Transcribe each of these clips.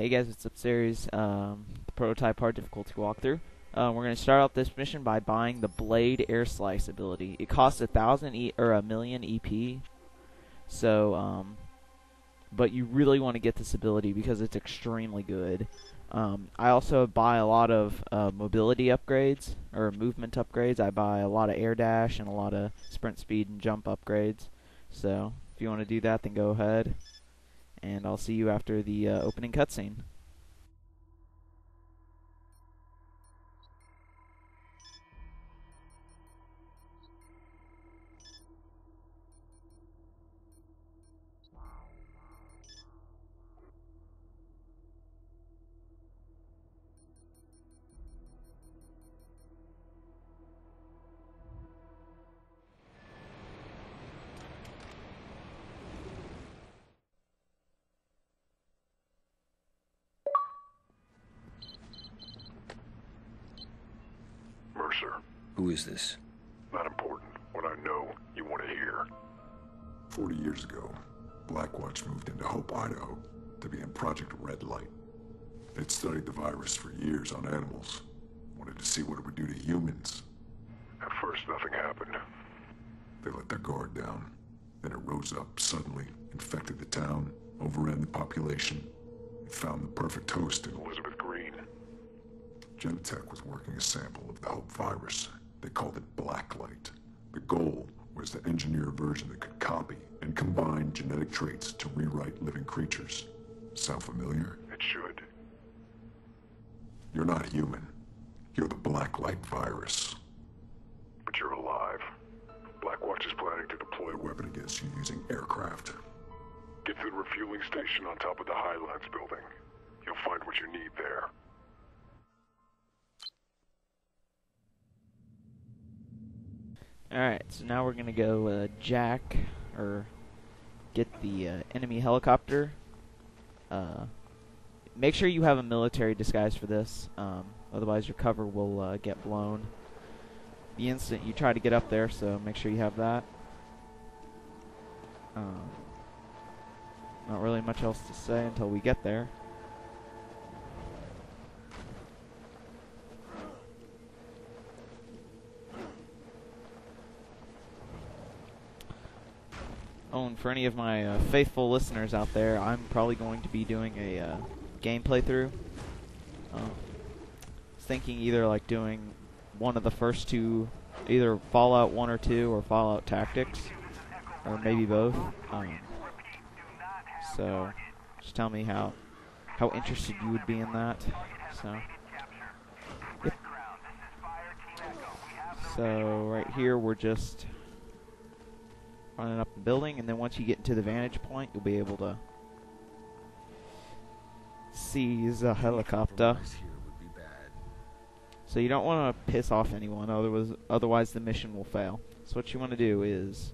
Hey guys, what's up, series? The prototype hard difficulty walkthrough. We're going to start out this mission by buying the Blade Air Slice ability. It costs 1,000,000 EP, so but you really want to get this ability because it's extremely good. I also buy a lot of mobility upgrades or movement upgrades. I buy a lot of air dash and a lot of sprint speed and jump upgrades. So if you want to do that, then go ahead. And I'll see you after the opening cutscene. Mercer. Who is this? Not important. What I know, you want to hear. 40 years ago, Blackwatch moved into Hope, Idaho, to be in Project Red Light. They'd studied the virus for years on animals. Wanted to see what it would do to humans. At first, nothing happened. They let their guard down. Then it rose up suddenly, infected the town, overran the population, and found the perfect host in Elizabeth Green. Genentech was working a sample of the Hope virus. They called it Blacklight. The goal was to engineer a version that could copy and combine genetic traits to rewrite living creatures. Sound familiar? It should. You're not human. You're the Blacklight virus. But you're alive. Blackwatch is planning to deploy A weapon against you using aircraft. Get to the refueling station on top of the Highlands building. You'll find what you need there. Alright, so now we're going to go jack, or get the enemy helicopter. Make sure you have a military disguise for this, otherwise your cover will get blown the instant you try to get up there, so make sure you have that. Not really much else to say until we get there. Oh, and for any of my faithful listeners out there, I'm probably going to be doing a game playthrough. Thinking either like doing one of the first two, either Fallout 1 or 2 or Fallout Tactics, or maybe both. So just tell me how interested you would be in that. So, yep. So right here we're just running up the building, and then once you get into the vantage point, you'll be able to see the helicopter. So you don't want to piss off anyone, otherwise the mission will fail. So what you want to do is,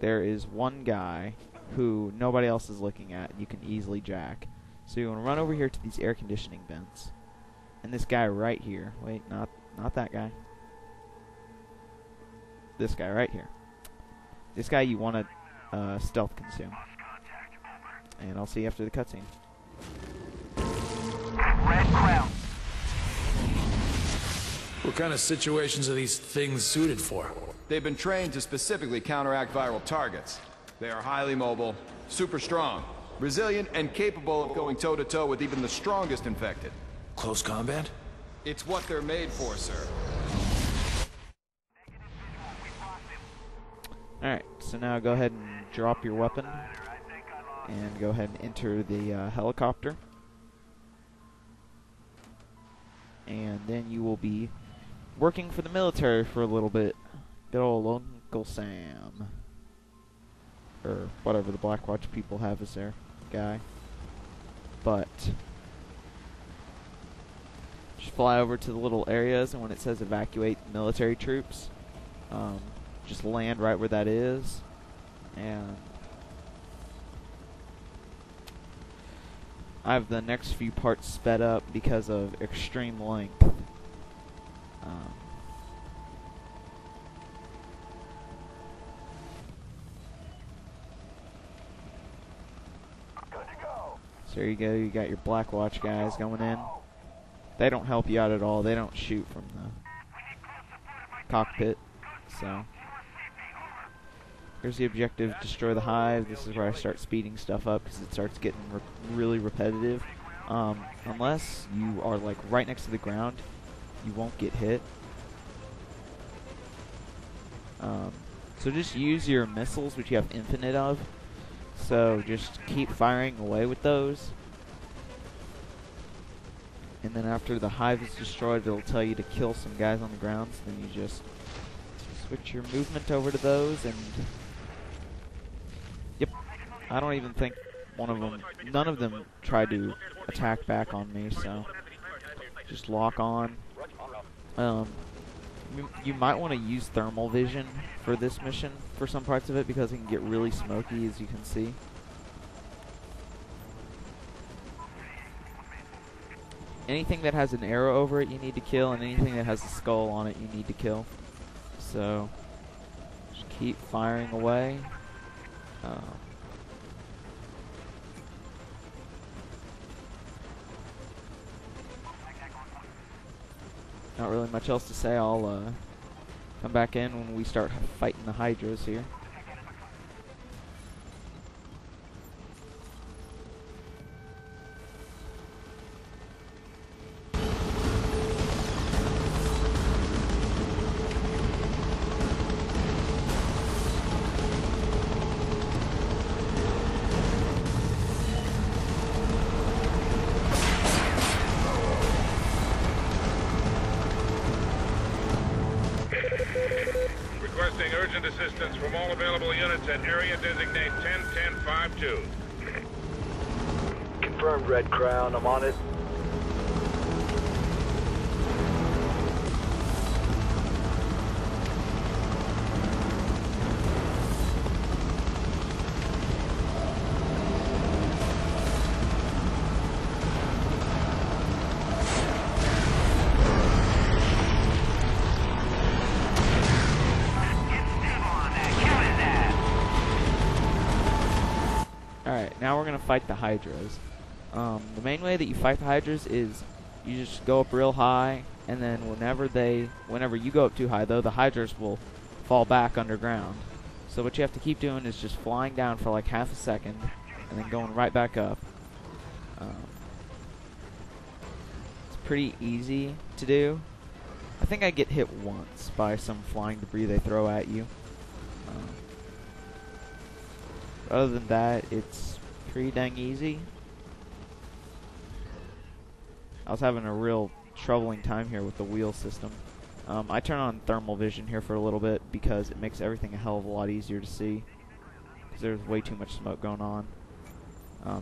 there is one guy who nobody else is looking at, and you can easily jack. So you want to run over here to these air conditioning vents, and this guy right here. Wait, not that guy. This guy right here. This guy you want to stealth consume. And I'll see you after the cutscene. Red Crown. What kind of situations are these things suited for? They've been trained to specifically counteract viral targets. They are highly mobile, super strong, resilient, and capable of going toe-to-toe with even the strongest infected. Close combat? It's what they're made for, sir. Alright, so now go ahead and drop your weapon, and go ahead and enter the helicopter. And then you will be working for the military for a little bit. Good old Uncle Sam. Or whatever the Blackwatch people have as their guy. But just fly over to the little areas, and when it says evacuate military troops, just land right where that is, and I have the next few parts sped up because of extreme length. So there you go. You got your Black Watch guys going in. They don't help you out at all. They don't shoot from the cockpit. So here's the objective: destroy the hive. This is where I start speeding stuff up because it starts getting really repetitive. Unless you are like right next to the ground, you won't get hit. So just use your missiles, which you have infinite of. So just keep firing away with those. And then after the hive is destroyed, it'll tell you to kill some guys on the ground. So then you just switch your movement over to those, and yep. I don't even think none of them tried to attack back on me. So just lock on. You might want to use thermal vision for this mission for some parts of it because it can get really smoky, as you can see. Anything that has an arrow over it you need to kill, and anything that has a skull on it you need to kill. So just keep firing away. Not really much else to say. I'll come back in when we start fighting the Hydras here. Requesting urgent assistance from all available units at area designate 10-10-5-2. Confirmed, Red Crown. I'm on it. Alright, now we're going to fight the Hydras. The main way that you fight the Hydras is you just go up real high, and then whenever you go up too high, though, the Hydras will fall back underground. So what you have to keep doing is just flying down for like half a second, and then going right back up. It's pretty easy to do. I think I get hit once by some flying debris they throw at you. Other than that, it's pretty dang easy. I was having a real troubling time here with the wheel system. I turn on thermal vision here for a little bit because it makes everything a hell of a lot easier to see. Because there's way too much smoke going on.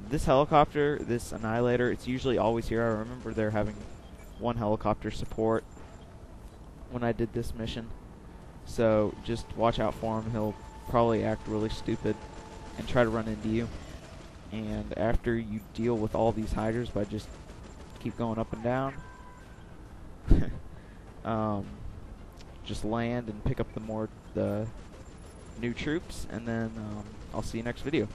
This helicopter, this Annihilator, it's usually always here. I remember there having one helicopter support when I did this mission. So just watch out for him. He'll probably act really stupid and try to run into you. And after you deal with all these Hydras by just keep going up and down, just land and pick up the new troops, and then I'll see you next video.